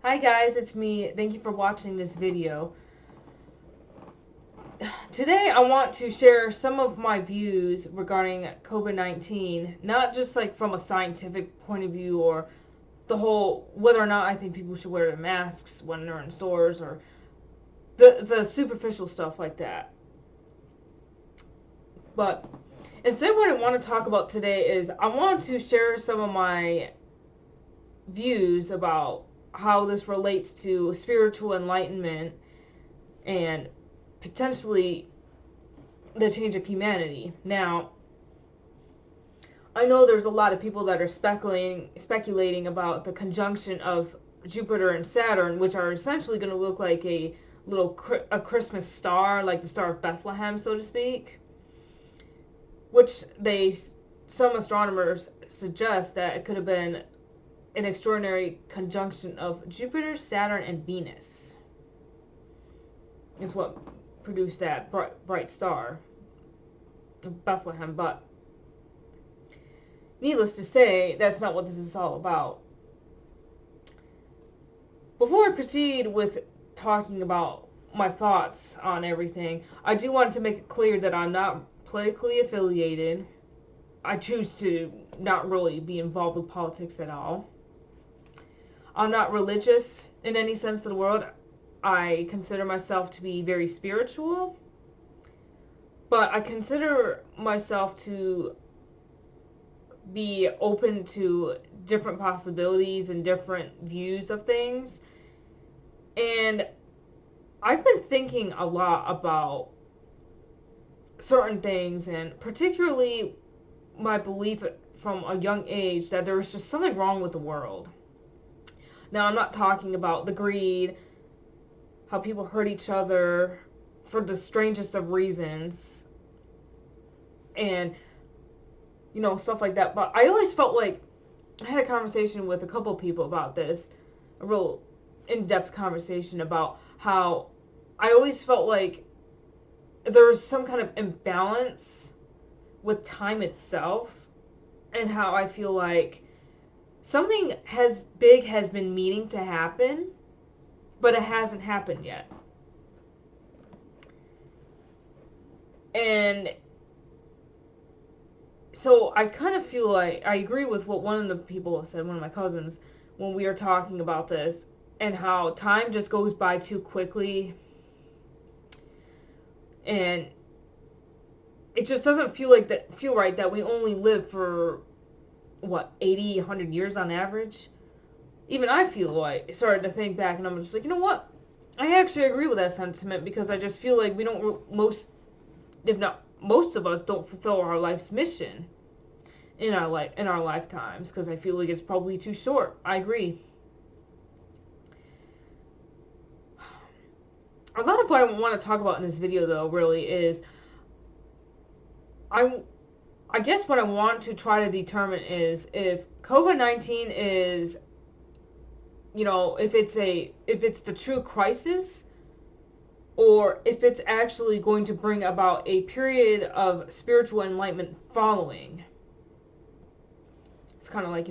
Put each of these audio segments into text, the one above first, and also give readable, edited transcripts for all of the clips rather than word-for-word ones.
Hi guys, it's me. Thank you for watching this video. Today I want to share some of my views regarding COVID-19, not just like from a scientific point of view or the whole whether or not I think people should wear their masks when they're in stores or the superficial stuff like that. But instead what I want to talk about today is I want to share some of my views about how this relates to spiritual enlightenment and potentially the change of humanity. Now, I know there's a lot of people that are speculating about the conjunction of Jupiter and Saturn, which are essentially going to look like a Christmas star, like the Star of Bethlehem, so to speak. Which some astronomers suggest that it could have been an extraordinary conjunction of Jupiter, Saturn, and Venus is what produced that bright star of Bethlehem. But needless to say, that's not what this is all about. Before I proceed with talking about my thoughts on everything, I do want to make it clear that I'm not politically affiliated. I choose to not really be involved with politics at all. I'm not religious in any sense of the word. I consider myself to be very spiritual, but I consider myself to be open to different possibilities and different views of things. And I've been thinking a lot about certain things, and particularly my belief from a young age that there's just something wrong with the world. Now, I'm not talking about the greed, how people hurt each other for the strangest of reasons, and, stuff like that. But I always felt like I had a conversation with a couple people about this, a real in-depth conversation about how I always felt like there was some kind of imbalance with time itself, and how I feel like something big has been meaning to happen, but it hasn't happened yet. And so I kind of feel like I agree with what one of the people said, one of my cousins, when we were talking about this, and how time just goes by too quickly. And it just doesn't feel right that we only live for 80, 100 years on average. Even I feel like, started to think back, and I'm just like, you know what? I actually agree with that sentiment, because I just feel like we don't, most of us don't fulfill our life's mission in our lifetimes, because I feel like it's probably too short. I agree. A lot of what I want to talk about in this video, though, really is I guess what I want to try to determine is if COVID-19 is, if it's the true crisis, or if it's actually going to bring about a period of spiritual enlightenment following. It's kind of like,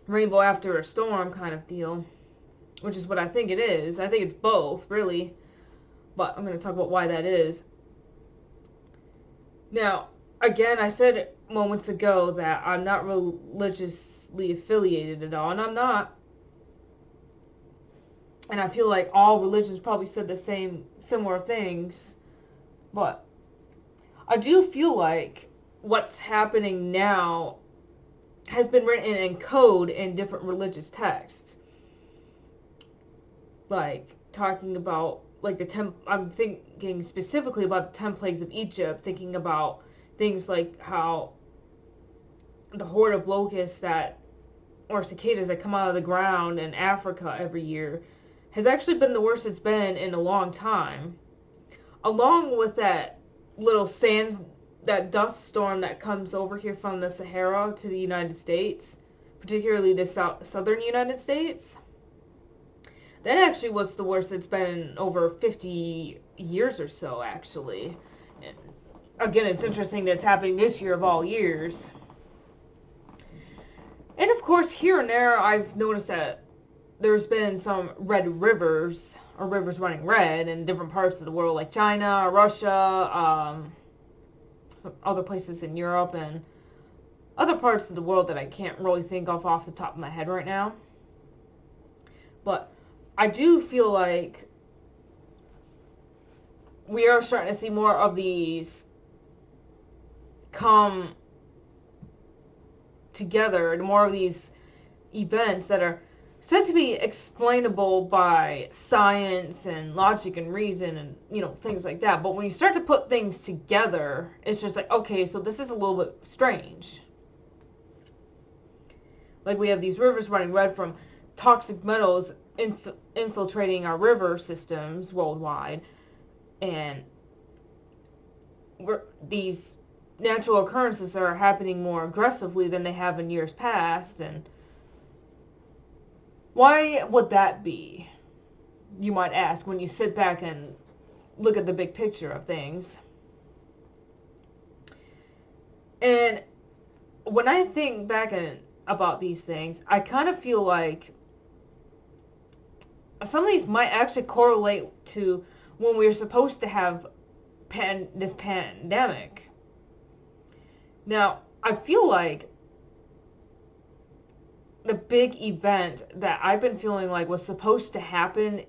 rainbow after a storm kind of deal, which is what I think it is. I think it's both, really, but I'm going to talk about why that is. Now, again, I said moments ago that I'm not religiously affiliated at all, and I'm not. And I feel like all religions probably said the similar things, but I do feel like what's happening now has been written in code in different religious texts. Like, talking about I'm thinking specifically about the 10 plagues of Egypt, thinking about things like how the horde of locusts or cicadas that come out of the ground in Africa every year has actually been the worst it's been in a long time. Along with that that dust storm that comes over here from the Sahara to the United States, particularly the southern United States. That actually was the worst it's been in over 50 years or so, actually. And again, it's interesting that it's happening this year of all years. And of course, here and there, I've noticed that there's been some red rivers, or rivers running red in different parts of the world, like China, Russia, some other places in Europe, and other parts of the world that I can't really think of off the top of my head right now. But I do feel like we are starting to see more of these come together, and more of these events that are said to be explainable by science and logic and reason and, you know, things like that. But when you start to put things together, it's just like, okay, so this is a little bit strange. Like, we have these rivers running red from toxic metals infiltrating our river systems worldwide, and these natural occurrences are happening more aggressively than they have in years past. And why would that be, you might ask, when you sit back and look at the big picture of things? And when I think back about these things, I kind of feel like some of these might actually correlate to when we were supposed to have this pandemic. Now, I feel like the big event that I've been feeling like was supposed to happen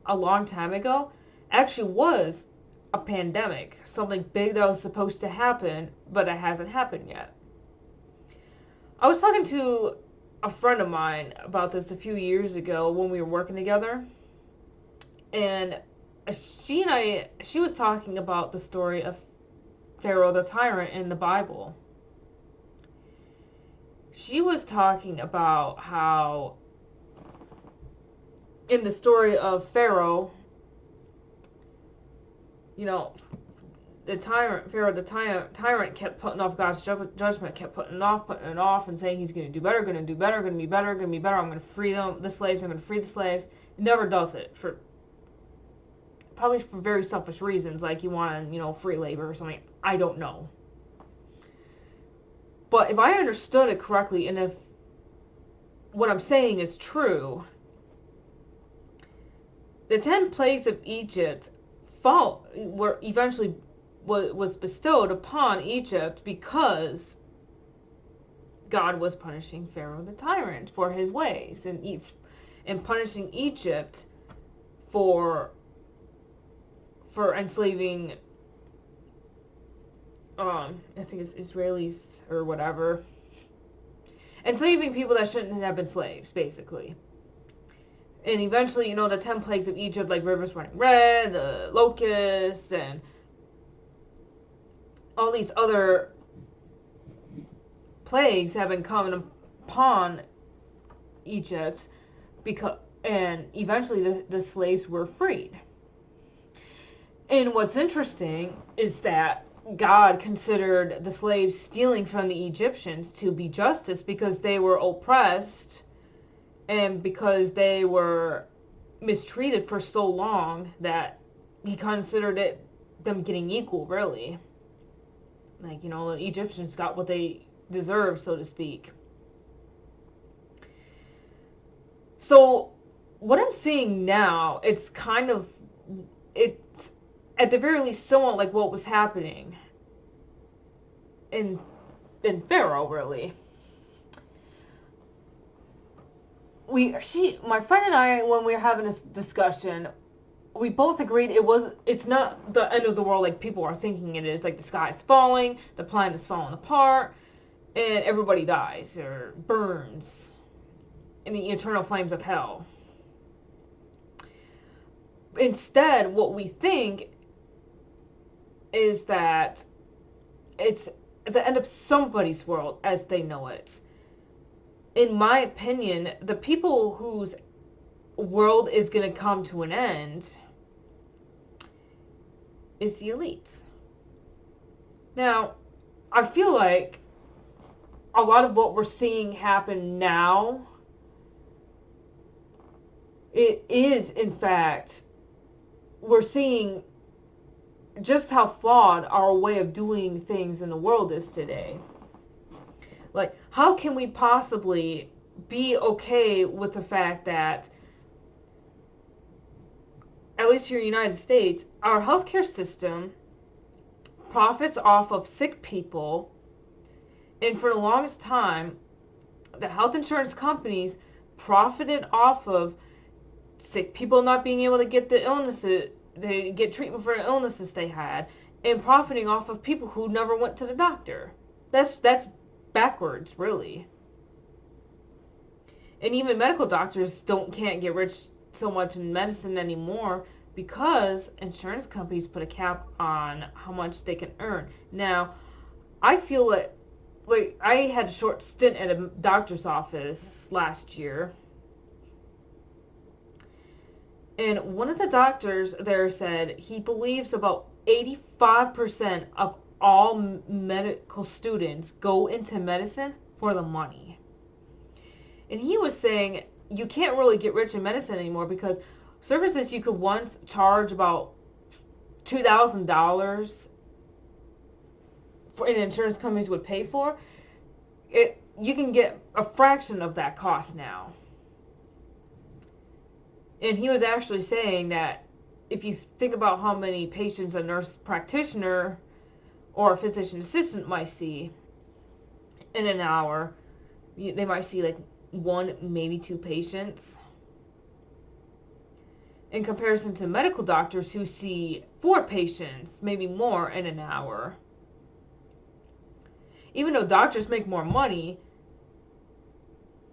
a long time ago actually was a pandemic. Something big that was supposed to happen, but it hasn't happened yet. I was talking to a friend of mine about this a few years ago when we were working together, and she was talking about the story of Pharaoh the tyrant in the Bible. She was talking about how in the story of Pharaoh, you know, Pharaoh the tyrant kept putting off God's judgment, kept putting it off, and saying he's going to do better, going to do better, going to be better, going to be better. I'm going to free the slaves. I'm going to free the slaves. He never does it, probably for very selfish reasons, like you want, free labor or something. I don't know. But if I understood it correctly, and if what I'm saying is true, the 10 plagues of Egypt were eventually was bestowed upon Egypt because God was punishing Pharaoh the tyrant for his ways, and punishing Egypt for enslaving I think it's Israelis or whatever, enslaving people that shouldn't have been slaves, basically. And eventually, the 10 plagues of Egypt, like rivers running red, the locusts, and all these other plagues have been coming upon Egypt, and eventually the slaves were freed. And what's interesting is that God considered the slaves stealing from the Egyptians to be justice because they were oppressed and because they were mistreated for so long, that he considered them getting equal, really. Like, the Egyptians got what they deserved, so to speak. So what I'm seeing now, it's at the very least somewhat like what was happening in Pharaoh, really. My friend and I, when we were having this discussion, we both agreed it's not the end of the world like people are thinking it is. Like, the sky is falling, the planet is falling apart, and everybody dies or burns in the eternal flames of hell. Instead, what we think is that it's the end of somebody's world as they know it. In my opinion, the people whose world is going to come to an end is the elites. Now, I feel like a lot of what we're seeing happen now, it is, in fact, we're seeing just how flawed our way of doing things in the world is today. Like, how can we possibly be okay with the fact that, at least here in the United States, our healthcare system profits off of sick people, and for the longest time, the health insurance companies profited off of sick people not being able to get the illnesses, they get treatment for the illnesses they had, and profiting off of people who never went to the doctor. That's backwards, really. And even medical doctors can't get rich so much in medicine anymore because insurance companies put a cap on how much they can earn. Now, I feel like I had a short stint at a doctor's office last year, and one of the doctors there said he believes about 85% of all medical students go into medicine for the money. And he was saying you can't really get rich in medicine anymore because services you could once charge about $2,000 for, and insurance companies would pay for, you can get a fraction of that cost now. And he was actually saying that if you think about how many patients a nurse practitioner or a physician assistant might see in an hour, they might see like 1, maybe 2 patients. In comparison to medical doctors who see 4 patients, maybe more in an hour. Even though doctors make more money,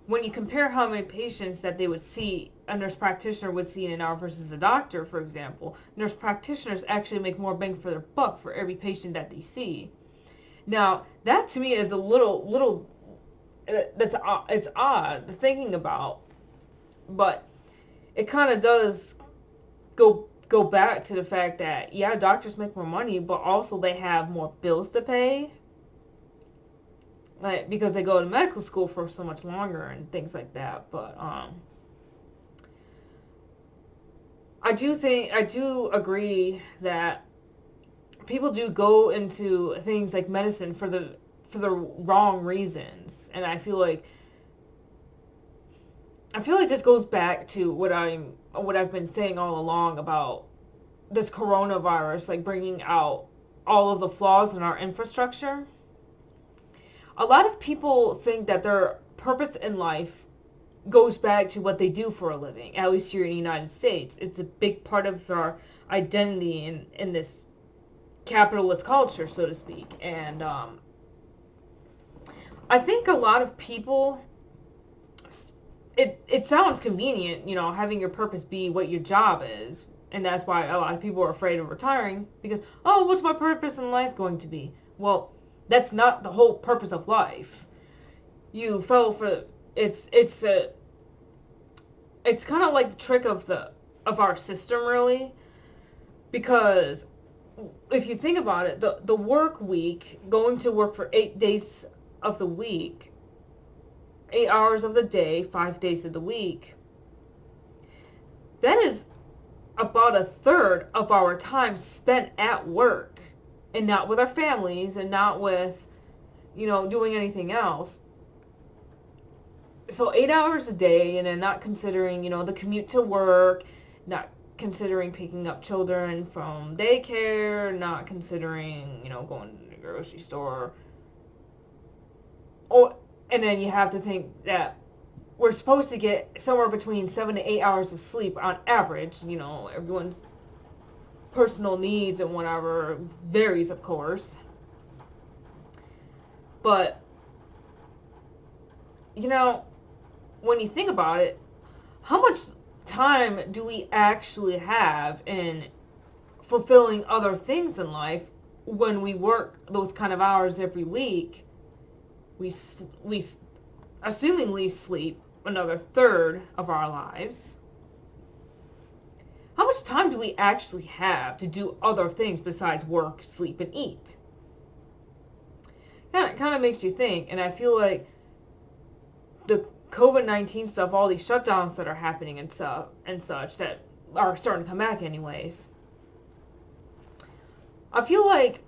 when you compare how many patients that they would see, a nurse practitioner would see in an hour versus a doctor, for example, nurse practitioners actually make more bang for their buck for every patient that they see. Now, that to me is a little it's odd thinking about, but it kind of does go back to the fact that, yeah, doctors make more money, but also they have more bills to pay, like, because they go to medical school for so much longer and things like that. But I do agree that people do go into things like medicine for the wrong reasons, and I feel like this goes back to what I've been saying all along about this coronavirus, like bringing out all of the flaws in our infrastructure. A lot of people think that their purpose in life goes back to what they do for a living, at least here in the United States. It's a big part of our identity in this capitalist culture, so to speak. And I think a lot of people, it sounds convenient, having your purpose be what your job is. And that's why a lot of people are afraid of retiring, because, oh, what's my purpose in life going to be? Well, that's not the whole purpose of life. You fell for it's kind of like the trick of our system, really, because if you think about it, the work week, going to work for 8 days of the week, 8 hours of the day, 5 days of the week, that is about a third of our time spent at work, and not with our families, and not with, doing anything else. So 8 hours a day, and then not considering, the commute to work, not considering picking up children from daycare, not considering, going to the grocery store. And then you have to think that we're supposed to get somewhere between 7 to 8 hours of sleep on average. Everyone's personal needs and whatever varies, of course. But, when you think about it, how much time do we actually have in fulfilling other things in life when we work those kind of hours every week? We assumingly sleep another third of our lives. How much time do we actually have to do other things besides work, sleep, and eat? It kind of makes you think, and I feel like the COVID-19 stuff, all these shutdowns that are happening and such that are starting to come back anyways. I feel like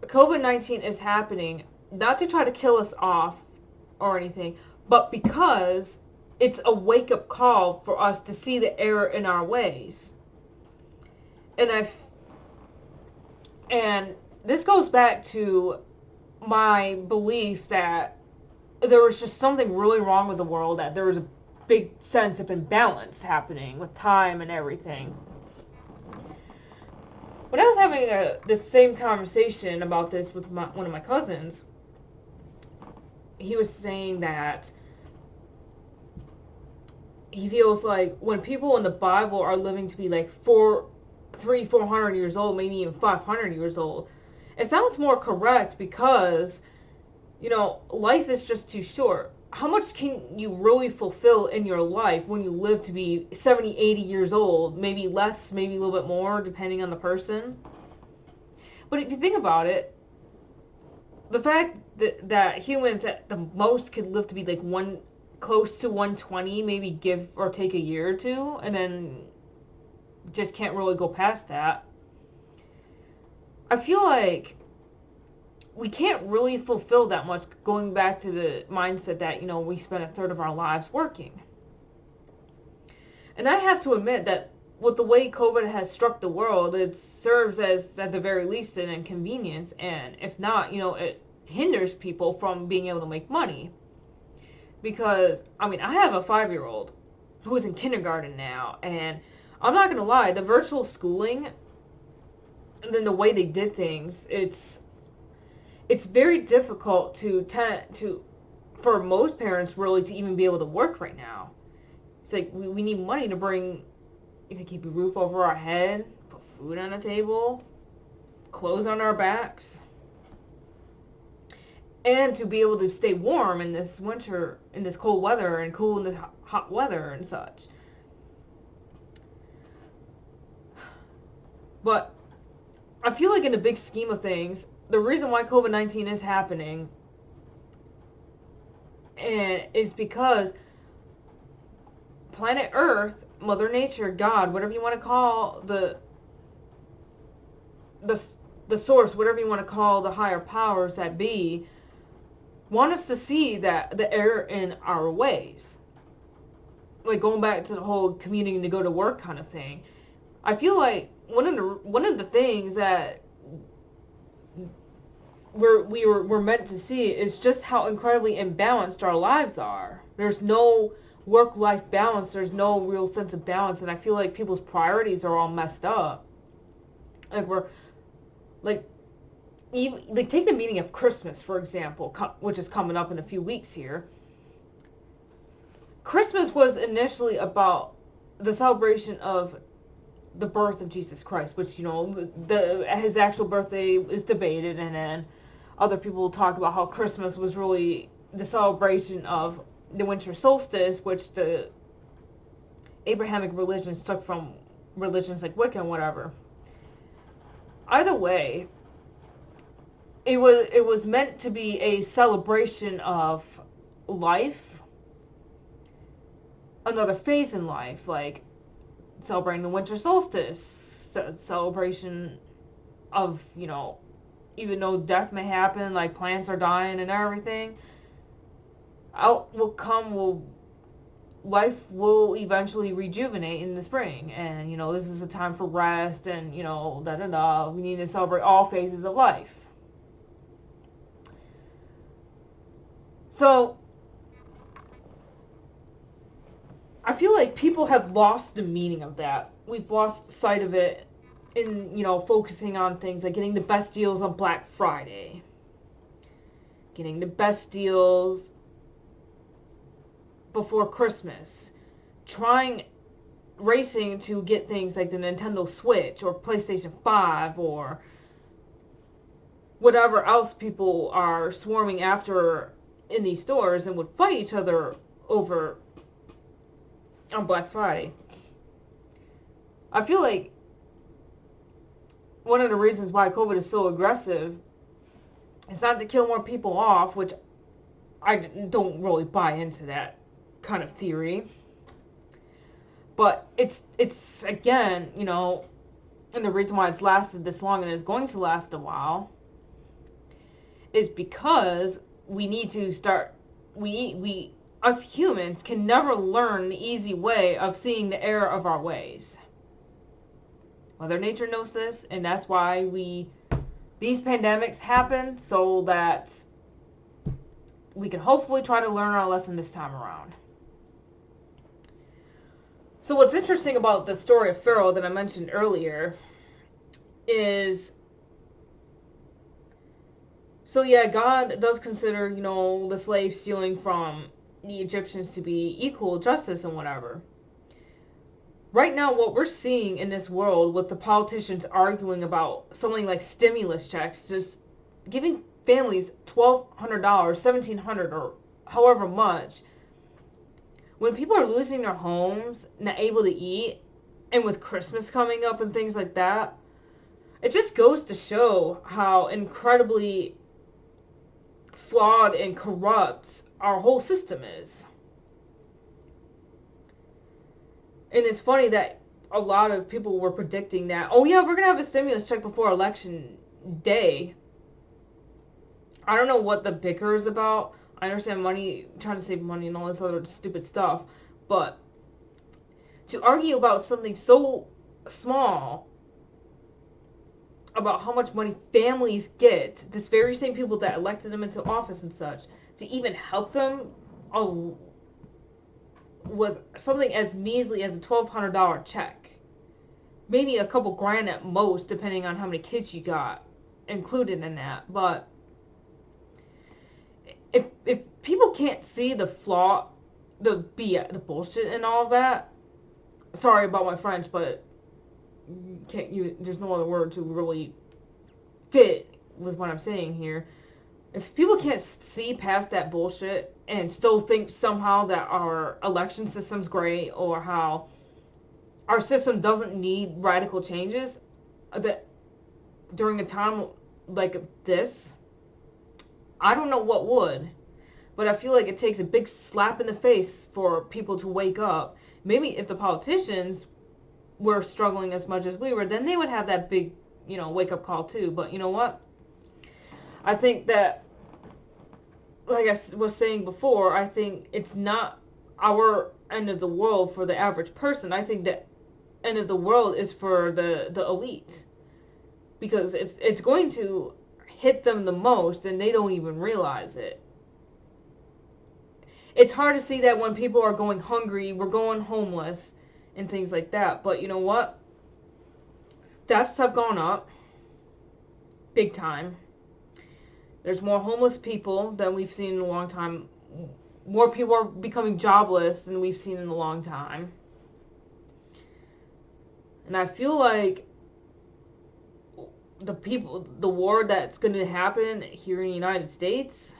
COVID-19 is happening not to try to kill us off or anything, but because it's a wake-up call for us to see the error in our ways. And and this goes back to my belief that there was just something really wrong with the world, that there was a big sense of imbalance happening with time and everything. When I was having this same conversation about this with one of my cousins, he was saying that he feels like when people in the Bible are living to be like 400 years old, maybe even 500 years old, it sounds more correct because, life is just too short. How much can you really fulfill in your life when you live to be 70, 80 years old? Maybe less, maybe a little bit more, depending on the person. But if you think about it, the fact that humans at the most could live to be like close to 120, maybe give or take a year or two, and then just can't really go past that. I feel like we can't really fulfill that much, going back to the mindset that, we spend a third of our lives working. And I have to admit that with the way COVID has struck the world, it serves as, at the very least, an inconvenience, and if not, it hinders people from being able to make money. Because, I have a 5-year-old who is in kindergarten now, and I'm not going to lie, the virtual schooling, and then the way they did things, it's very difficult for most parents really to even be able to work right now. It's like we need money to keep a roof over our head, put food on the table, clothes on our backs, and to be able to stay warm in this winter, in this cold weather, and cool in the hot weather and such. But I feel like in the big scheme of things, the reason why COVID-19 is happening is because planet Earth, Mother Nature, God, whatever you want to call the source, whatever you want to call the higher powers that be, want us to see that the error in our ways. Like going back to the whole commuting to go to work kind of thing. I feel like one of the things that we're meant to see is just how incredibly imbalanced our lives are. There's no work-life balance. There's no real sense of balance, and I feel like people's priorities are all messed up. Like take the meaning of Christmas, for example, which is coming up in a few weeks here. Christmas was initially about the celebration of the birth of Jesus Christ, which, his actual birthday is debated, and then other people talk about how Christmas was really the celebration of the winter solstice, which the Abrahamic religions took from religions like Wicca and whatever. Either way, it was meant to be a celebration of life, another phase in life, like celebrating the winter solstice, celebration of, even though death may happen, like plants are dying and everything, life will eventually rejuvenate in the spring, and, this is a time for rest, and, we need to celebrate all phases of life. So, I feel like people have lost the meaning of that. We've lost sight of it in, focusing on things like getting the best deals on Black Friday, getting the best deals before Christmas, racing to get things like the Nintendo Switch or PlayStation 5 or whatever else people are swarming after in these stores and would fight each other over on Black Friday. I feel like one of the reasons why COVID is so aggressive is not to kill more people off, which I don't really buy into that kind of theory. But it's again, and the reason why it's lasted this long and is going to last a while is because we need to start, us humans can never learn the easy way of seeing the error of our ways. Mother Nature knows this, and that's why these pandemics happen, so that we can hopefully try to learn our lesson this time around. So what's interesting about the story of Pharaoh that I mentioned earlier is, so yeah, God does consider, the slave stealing from the Egyptians to be equal justice and whatever. Right now, what we're seeing in this world with the politicians arguing about something like stimulus checks, just giving families $1,200, $1,700, or however much, when people are losing their homes, not able to eat, and with Christmas coming up and things like that, it just goes to show how incredibly flawed and corrupt our whole system is. And it's funny that a lot of people were predicting that, oh yeah, we're going to have a stimulus check before election day. I don't know what the bicker is about. I understand money, trying to save money and all this other stupid stuff. But to argue about something so small, about how much money families get, this very same people that elected them into office and such, to even help them with something as measly as a $1,200 check. Maybe a couple grand at most, depending on how many kids you got included in that. But if people can't see the flaw, the bullshit and all that, sorry about my French, but there's no other word to really fit with what I'm saying here. If people can't see past that bullshit and still think somehow that our election system's great, or how our system doesn't need radical changes, that during a time like this, I don't know what would. But I feel like it takes a big slap in the face for people to wake up. Maybe if the politicians were struggling as much as we were, then they would have that big, wake-up call too. But you know what? I think that, like I was saying before, I think it's not our end of the world for the average person. I think that end of the world is for the elite. Because it's going to hit them the most, and they don't even realize it. It's hard to see that when people are going hungry, we're going homeless, and things like that. But you know what? Thefts have gone up big time. There's more homeless people than we've seen in a long time. More people are becoming jobless than we've seen in a long time. And I feel like the war that's going to happen here in the United States,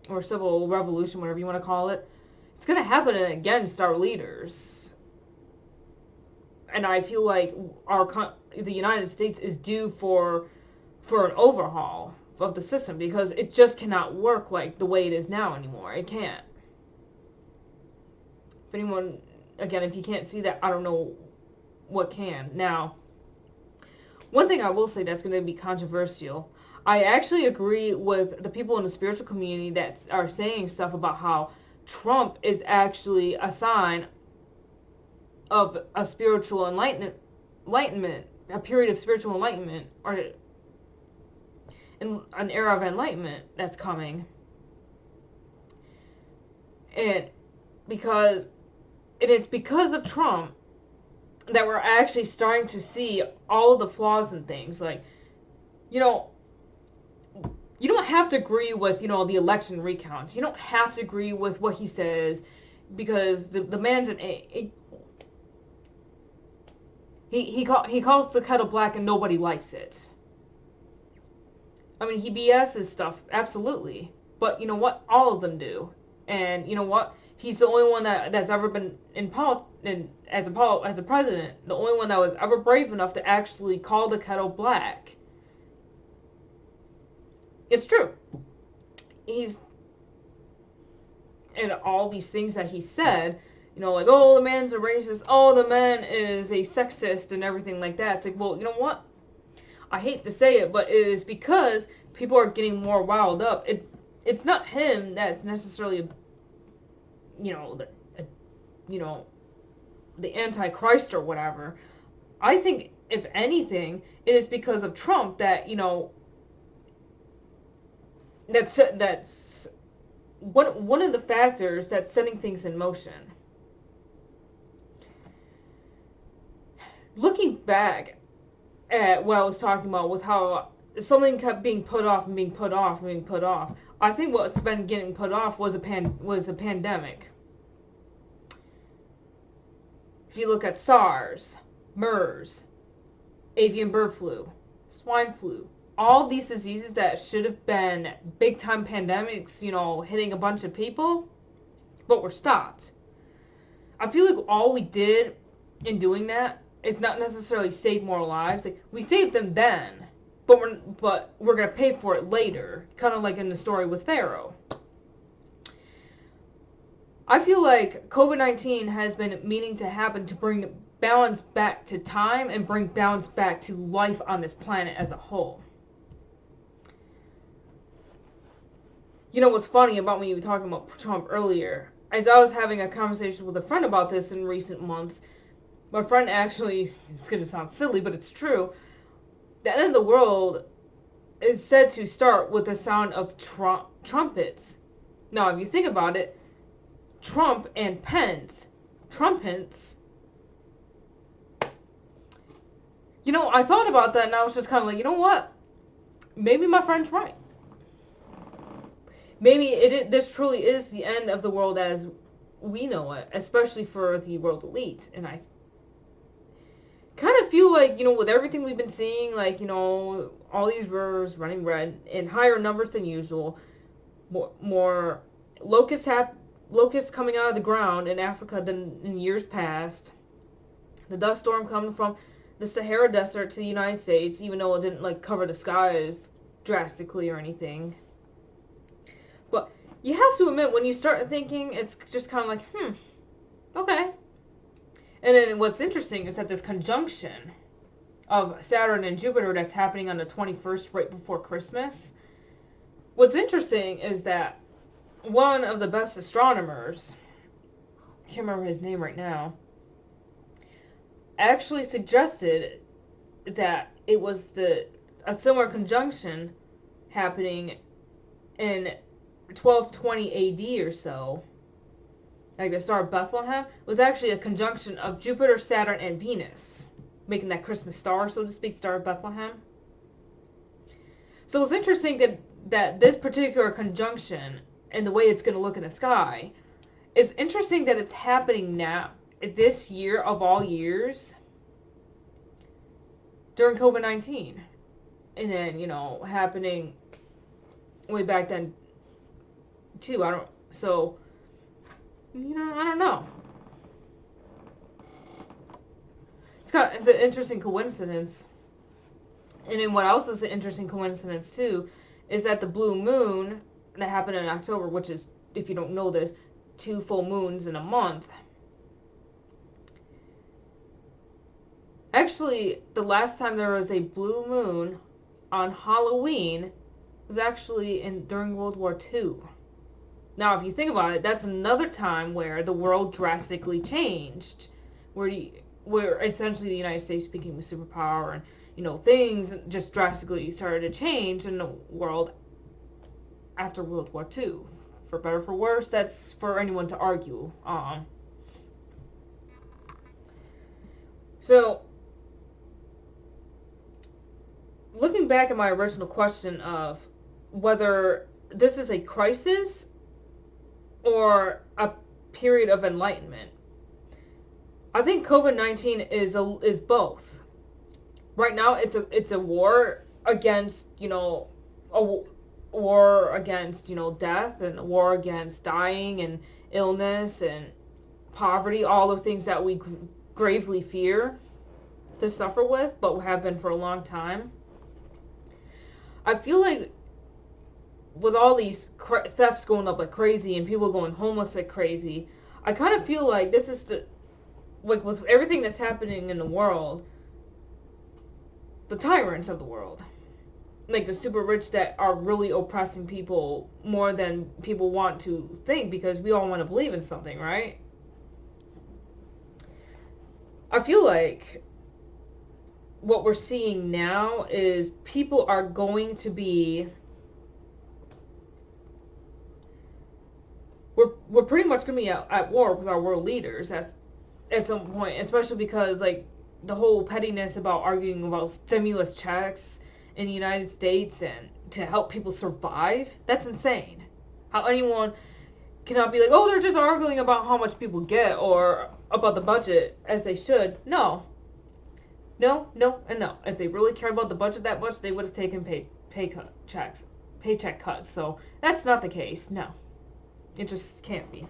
or civil revolution, whatever you want to call it, it's going to happen against our leaders. And I feel like the United States is due for an overhaul of the system, because it just cannot work like the way it is now anymore. It can't. If anyone, again, if you can't see that, I don't know what can. Now, one thing I will say that's going to be controversial, I actually agree with the people in the spiritual community that are saying stuff about how Trump is actually a sign of a spiritual enlightenment, a period of spiritual enlightenment, or an era of enlightenment that's coming. And it's because of Trump that we're actually starting to see all of the flaws and things. Like, you don't have to agree with, the election recounts. You don't have to agree with what he says, because the man's he calls the kettle black and nobody likes it. I mean, he BS's stuff, absolutely. But you know what? All of them do. And you know what? He's the only one that's ever been as a president, the only one that was ever brave enough to actually call the kettle black. It's true. And all these things that he said, like, oh, the man's a racist, oh, the man is a sexist and everything like that. It's like, well, you know what? I hate to say it, but it is because people are getting more riled up. It's not him that's necessarily you know, you know, the Antichrist or whatever. I think, if anything, it is because of Trump that, that's one of the factors that's setting things in motion. Looking back at what I was talking about with how something kept being put off and being put off and being put off, I think what's been getting put off was a pandemic. If you look at SARS, MERS, avian bird flu, swine flu, all these diseases that should have been big time pandemics, hitting a bunch of people, but were stopped. I feel like all we did in doing that is not necessarily save more lives. Like, we saved them then, but we're gonna pay for it later. Kind of like in the story with Pharaoh. I feel like COVID-19 has been meaning to happen to bring balance back to time and bring balance back to life on this planet as a whole. What's funny about me talking about Trump earlier, as I was having a conversation with a friend about this in recent months, my friend actually, it's going to sound silly, but it's true, the end of the world is said to start with the sound of trumpets. Now, if you think about it, Trump and Pence, trumpets, I thought about that and I was just kind of like, you know what? Maybe my friend's right. Maybe this truly is the end of the world as we know it, especially for the world elite. And I kind of feel like, with everything we've been seeing, like, all these rivers running red in higher numbers than usual, more locusts coming out of the ground in Africa than in years past, the dust storm coming from the Sahara Desert to the United States, even though it didn't, cover the skies drastically or anything. But you have to admit, when you start thinking, it's just kind of like, okay. And then what's interesting is that this conjunction of Saturn and Jupiter that's happening on the 21st, right before Christmas. What's interesting is that one of the best astronomers, I can't remember his name right now, actually suggested that it was a similar conjunction happening in 1220 AD or so, like the star of Bethlehem, was actually a conjunction of Jupiter, Saturn, and Venus, making that Christmas star, so to speak, star of Bethlehem. So it's interesting that this particular conjunction and the way it's going to look in the sky, it's interesting that it's happening now, this year of all years, during COVID-19. And then, happening way back then, too. I don't know. It's an interesting coincidence. And then what else is an interesting coincidence, too, is that the blue moon that happened in October, which is, if you don't know this, 2 full moons in a month. Actually, the last time there was a blue moon on Halloween was actually during World War II. Now, if you think about it, that's another time where the world drastically changed, where essentially the United States became a superpower, and things just drastically started to change in the world after World War II. For better or for worse, that's for anyone to argue. So, looking back at my original question of whether this is a crisis or a period of enlightenment, I think COVID-19 is both. Right now, it's a war against a war against death, and a war against dying and illness and poverty, all the things that we gravely fear to suffer with, but have been for a long time. I feel like with all these thefts going up like crazy and people going homeless like crazy, I kind of feel like this is with everything that's happening in the world, the tyrants of the world, like the super rich that are really oppressing people more than people want to think, because we all want to believe in something, right? I feel like what we're seeing now is people are going to be, we're pretty much going to be at war with our world leaders at some point, especially because like the whole pettiness about arguing about stimulus checks in the United States and to help people survive, that's insane. How anyone cannot be like, oh, they're just arguing about how much people get or about the budget as they should. No, and no. If they really cared about the budget that much, they would have taken paycheck cuts. So that's not the case. No, it just can't be.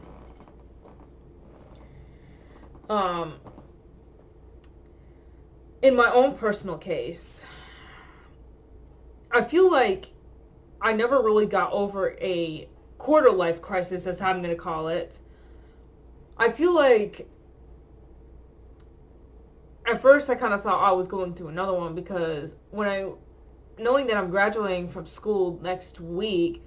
In my own personal case, I feel like I never really got over a quarter life crisis, that's how I'm going to call it. I feel like at first I kind of thought I was going through another one, because knowing that I'm graduating from school next week,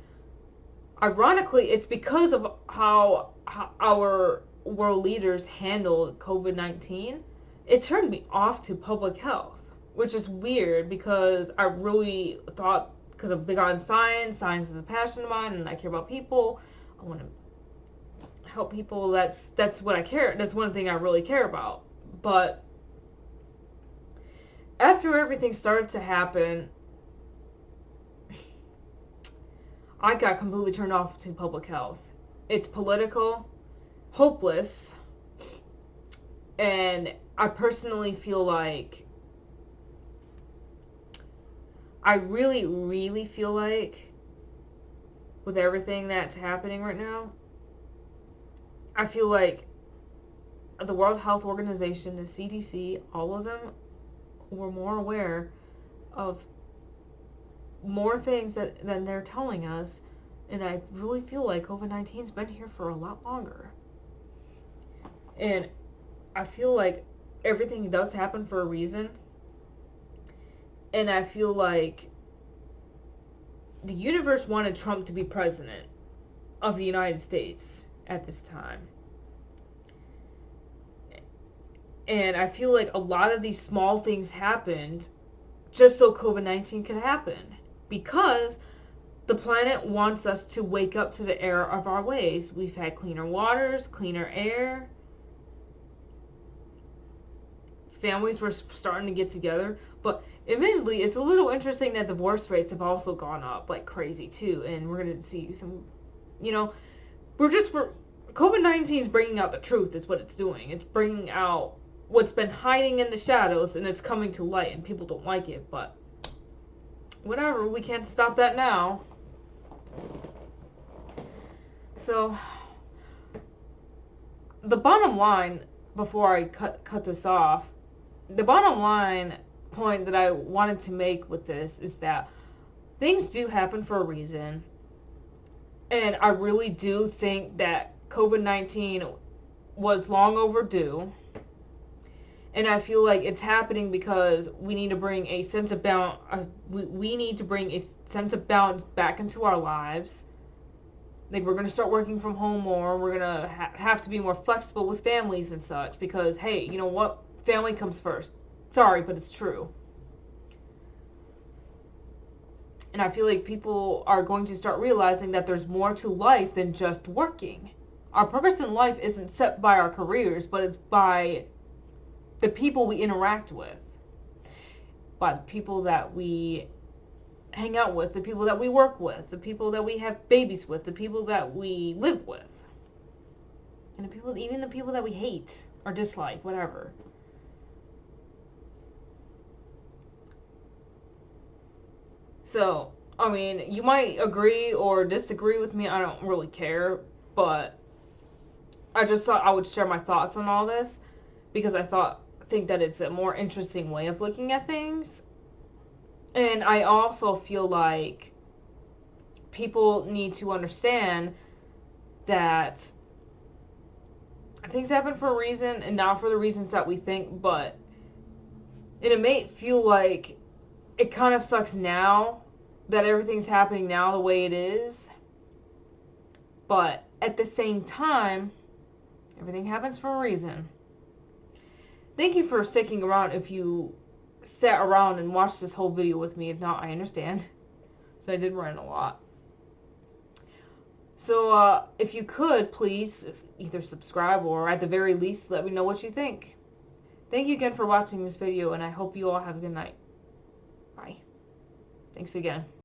ironically, it's because of how our world leaders handled COVID-19. It turned me off to public health, which is weird because I really thought, because I'm big on science is a passion of mine, and I care about people. I want to help people. That's what I care. That's one thing I really care about. But after everything started to happen, I got completely turned off to public health. It's political, hopeless, and I personally feel like, I really, really feel like, with everything that's happening right now, I feel like the World Health Organization, the CDC, all of them were more aware of more things than they're telling us. And I really feel like COVID-19's been here for a lot longer. And I feel like everything does happen for a reason. And I feel like the universe wanted Trump to be president of the United States at this time. And I feel like a lot of these small things happened just so COVID-19 could happen. Because the planet wants us to wake up to the error of our ways. We've had cleaner waters, cleaner air. Families were starting to get together. But admittedly, it's a little interesting that divorce rates have also gone up like crazy too. And we're going to see some, COVID-19 is bringing out the truth is what it's doing. It's bringing out what's been hiding in the shadows, and it's coming to light, and people don't like it, but whatever, we can't stop that now. So, the bottom line, before I cut this off, the bottom line point that I wanted to make with this is that things do happen for a reason, and I really do think that COVID-19 was long overdue. And I feel like it's happening because we need to bring a sense of balance. We need to bring a sense of balance back into our lives. Like, we're going to start working from home more. We're going to have to be more flexible with families and such. Because, hey, you know what? Family comes first. Sorry, but it's true. And I feel like people are going to start realizing that there's more to life than just working. Our purpose in life isn't set by our careers, but it's by the people we interact with, by the people that we hang out with, the people that we work with, the people that we have babies with, the people that we live with, and even the people that we hate or dislike, whatever. So, I mean, you might agree or disagree with me, I don't really care, but I just thought I would share my thoughts on all this, because I think that it's a more interesting way of looking at things. And I also feel like people need to understand that things happen for a reason and not for the reasons that we think, but it may feel like it kind of sucks now that everything's happening now the way it is. But at the same time, everything happens for a reason. Thank you for sticking around if you sat around and watched this whole video with me. If not, I understand. So I did run a lot. So if you could, please either subscribe or at the very least let me know what you think. Thank you again for watching this video, and I hope you all have a good night. Bye. Thanks again.